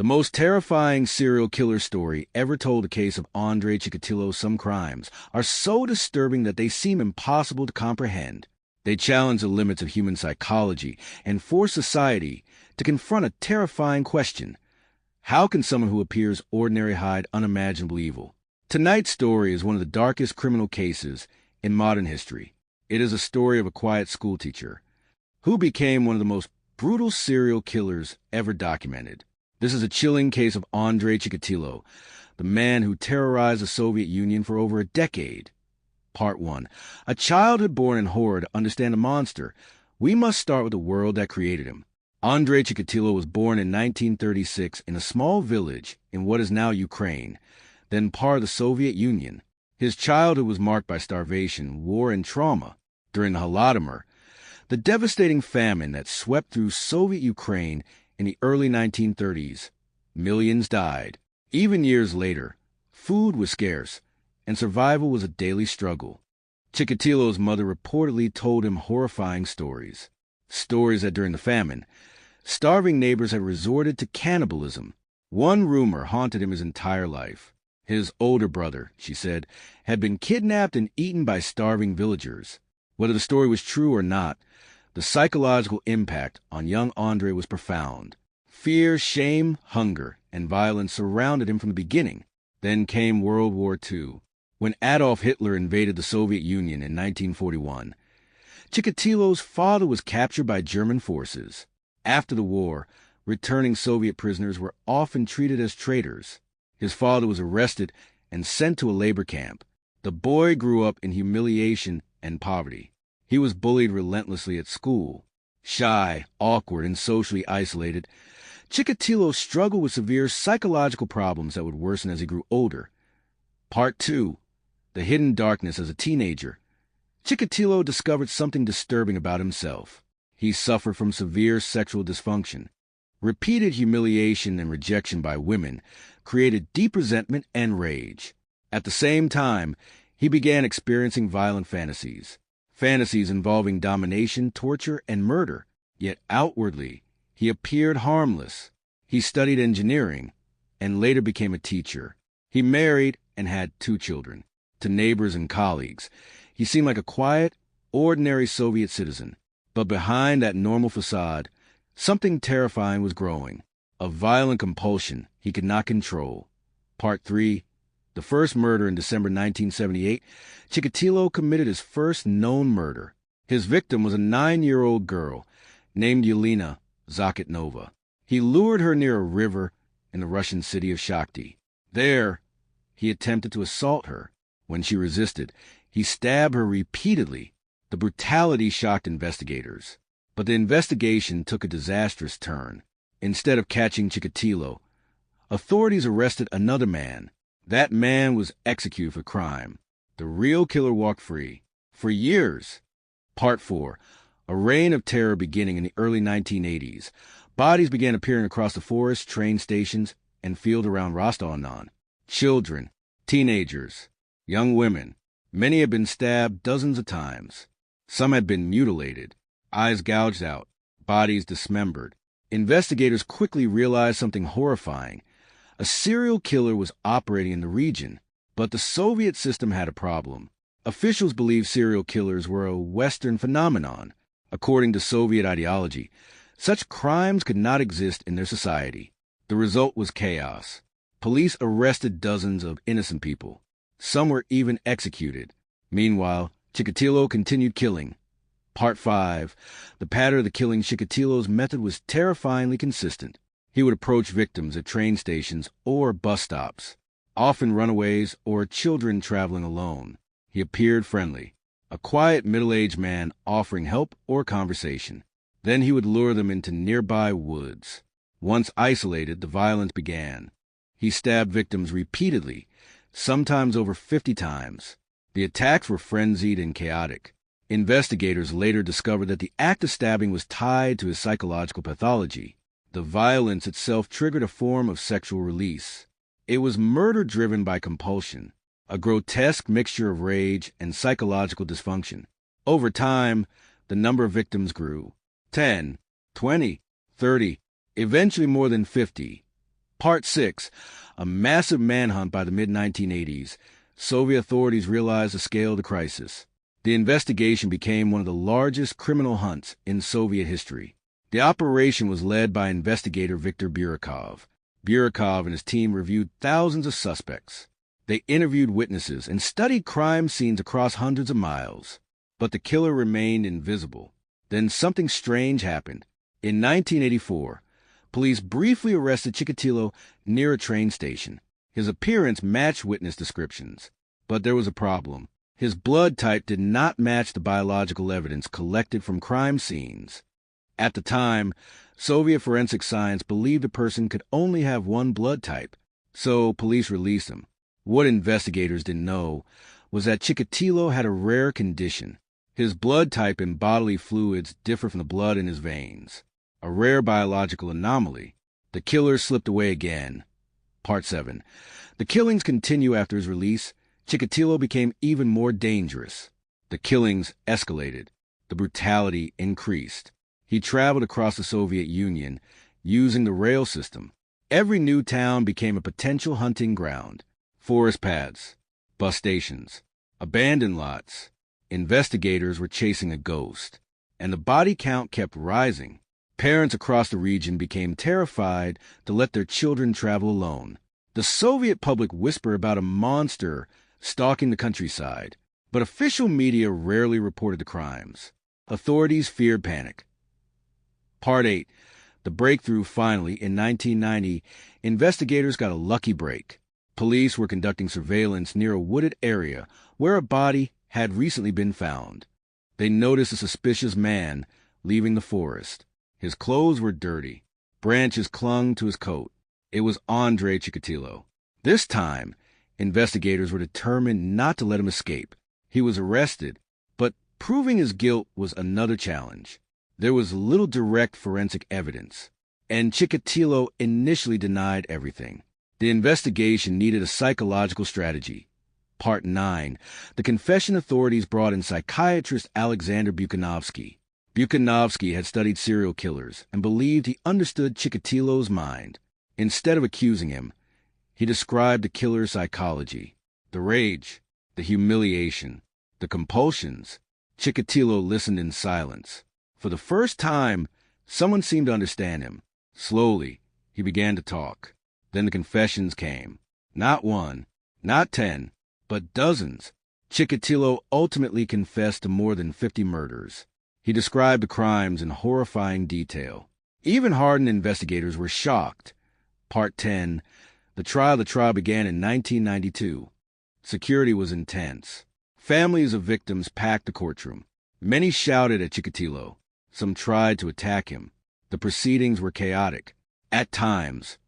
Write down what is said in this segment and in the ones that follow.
The most terrifying serial killer story ever told, the case of Andrei Chikatilo's some crimes are so disturbing that they seem impossible to comprehend. They challenge the limits of human psychology and force society to confront a terrifying question. How can someone who appears ordinary hide unimaginable evil? Tonight's story is one of the darkest criminal cases in modern history. It is a story of a quiet schoolteacher who became one of the most brutal serial killers ever documented. This is a chilling case of Andrei Chikatilo, the man who terrorized the Soviet Union for over a decade. Part 1. A childhood born in horror. To understand a monster, we must start with the world that created him. Andrei Chikatilo was born in 1936 in a small village in what is now Ukraine, then part of the Soviet Union. His childhood was marked by starvation, war, and trauma. During the Holodomor, the devastating famine that swept through Soviet Ukraine in the early 1930s, millions died. Even years later, food was scarce, and survival was a daily struggle. Chikatilo's mother reportedly told him horrifying stories. Stories that during the famine, starving neighbors had resorted to cannibalism. One rumor haunted him his entire life. His older brother, she said, had been kidnapped and eaten by starving villagers. Whether the story was true or not, the psychological impact on young Andrei was profound. Fear, shame, hunger, and violence surrounded him from the beginning. Then came World War II. When Adolf Hitler invaded the Soviet Union in 1941, Chikatilo's father was captured by German forces. After the war, returning Soviet prisoners were often treated as traitors. His father was arrested and sent to a labor camp. The boy grew up in humiliation and poverty. He was bullied relentlessly at school. Shy, awkward, and socially isolated, Chikatilo struggled with severe psychological problems that would worsen as he grew older. Part 2. The hidden darkness as a teenager. Chikatilo discovered something disturbing about himself. He suffered from severe sexual dysfunction. Repeated humiliation and rejection by women created deep resentment and rage. At the same time, he began experiencing violent fantasies involving domination, torture, and murder. Yet outwardly, he appeared harmless. He studied engineering and later became a teacher. He married and had 2 children. To neighbors and colleagues, he seemed like a quiet, ordinary Soviet citizen. But behind that normal facade, something terrifying was growing, a violent compulsion he could not control. Part 3. The first murder in December 1978, Chikatilo committed his first known murder. His victim was a 9-year-old girl named Yelena Zakitnova. He lured her near a river in the Russian city of Shakhty. There, he attempted to assault her. When she resisted, he stabbed her repeatedly. The brutality shocked investigators. But the investigation took a disastrous turn. Instead of catching Chikatilo, authorities arrested another man. That man was executed for crime. The real killer walked free. For years. Part 4. A reign of terror beginning in the early 1980s. Bodies began appearing across the forests, train stations, and fields around Rostov-on-Don. Children, teenagers, young women. Many had been stabbed dozens of times. Some had been mutilated, eyes gouged out, bodies dismembered. Investigators quickly realized something horrifying. A serial killer was operating in the region, but the Soviet system had a problem. Officials believed serial killers were a Western phenomenon. According to Soviet ideology, such crimes could not exist in their society. The result was chaos. Police arrested dozens of innocent people. Some were even executed. Meanwhile, Chikatilo continued killing. Part 5. The pattern of the killing. Chikatilo's method was terrifyingly consistent. He would approach victims at train stations or bus stops, often runaways or children traveling alone. He appeared friendly, a quiet middle-aged man offering help or conversation. Then he would lure them into nearby woods. Once isolated, the violence began. He stabbed victims repeatedly, sometimes over 50 times. The attacks were frenzied and chaotic. Investigators later discovered that the act of stabbing was tied to his psychological pathology. The violence itself triggered a form of sexual release. It was murder driven by compulsion, a grotesque mixture of rage and psychological dysfunction. Over time, the number of victims grew. 10, 20, 30, eventually more than 50. Part 6. A massive manhunt by the mid-1980s. Soviet authorities realized the scale of the crisis. The investigation became one of the largest criminal hunts in Soviet history. The operation was led by investigator Viktor Burakov. Burakov and his team reviewed thousands of suspects. They interviewed witnesses and studied crime scenes across hundreds of miles. But the killer remained invisible. Then something strange happened. In 1984, police briefly arrested Chikatilo near a train station. His appearance matched witness descriptions. But there was a problem. His blood type did not match the biological evidence collected from crime scenes. At the time, Soviet forensic science believed a person could only have one blood type, so police released him. What investigators didn't know was that Chikatilo had a rare condition. His blood type and bodily fluids differ from the blood in his veins. A rare biological anomaly. The killer slipped away again. Part 7. The killings continue after his release. Chikatilo became even more dangerous. The killings escalated. The brutality increased. He traveled across the Soviet Union using the rail system. Every new town became a potential hunting ground. Forest paths, bus stations, abandoned lots. Investigators were chasing a ghost, and the body count kept rising. Parents across the region became terrified to let their children travel alone. The Soviet public whispered about a monster stalking the countryside, but official media rarely reported the crimes. Authorities feared panic. Part 8. The breakthrough. Finally, in 1990, investigators got a lucky break. Police were conducting surveillance near a wooded area where a body had recently been found. They noticed a suspicious man leaving the forest. His clothes were dirty. Branches clung to his coat. It was Andrei Chikatilo. This time, investigators were determined not to let him escape. He was arrested, but proving his guilt was another challenge. There was little direct forensic evidence, and Chikatilo initially denied everything. The investigation needed a psychological strategy. Part 9. The confession. Authorities brought in psychiatrist Alexander Buchanovsky. Buchanovsky had studied serial killers and believed he understood Chikatilo's mind. Instead of accusing him, he described the killer's psychology, the rage, the humiliation, the compulsions. Chikatilo listened in silence. For the first time, someone seemed to understand him. Slowly, he began to talk. Then the confessions came. Not one, not 10, but dozens. Chikatilo ultimately confessed to more than 50 murders. He described the crimes in horrifying detail. Even hardened investigators were shocked. Part 10. The trial began in 1992. Security was intense. Families of victims packed the courtroom. Many shouted at Chikatilo. Some tried to attack him. The proceedings were chaotic. At times,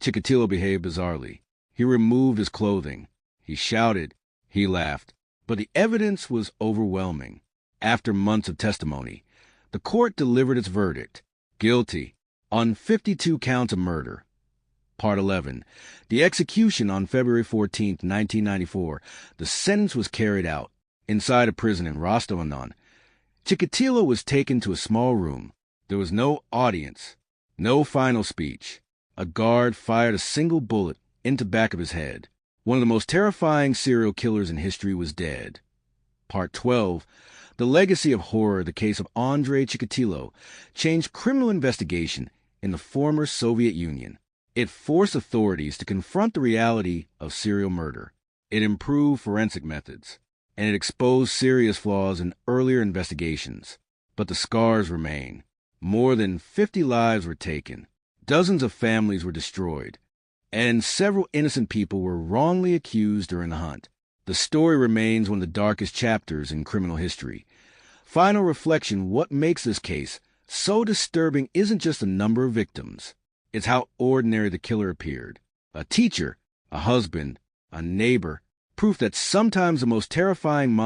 Chikatilo behaved bizarrely. He removed his clothing. He shouted. He laughed. But the evidence was overwhelming. After months of testimony, the court delivered its verdict. Guilty on 52 counts of murder. Part 11. The execution on February 14, 1994. The sentence was carried out. Inside a prison in Rostov-on-Don, Chikatilo was taken to a small room. There was no audience, no final speech. A guard fired a single bullet into the back of his head. One of the most terrifying serial killers in history was dead. Part 12. The legacy of horror. The case of Andrei Chikatilo changed criminal investigation in the former Soviet Union. It forced authorities to confront the reality of serial murder. It improved forensic methods, and it exposed serious flaws in earlier investigations. But the scars remain. More than 50 lives were taken. Dozens of families were destroyed, and several innocent people were wrongly accused during the hunt. The story remains one of the darkest chapters in criminal history. Final reflection. What makes this case so disturbing isn't just the number of victims. It's how ordinary the killer appeared. A teacher, a husband, a neighbor. Proof that sometimes the most terrifying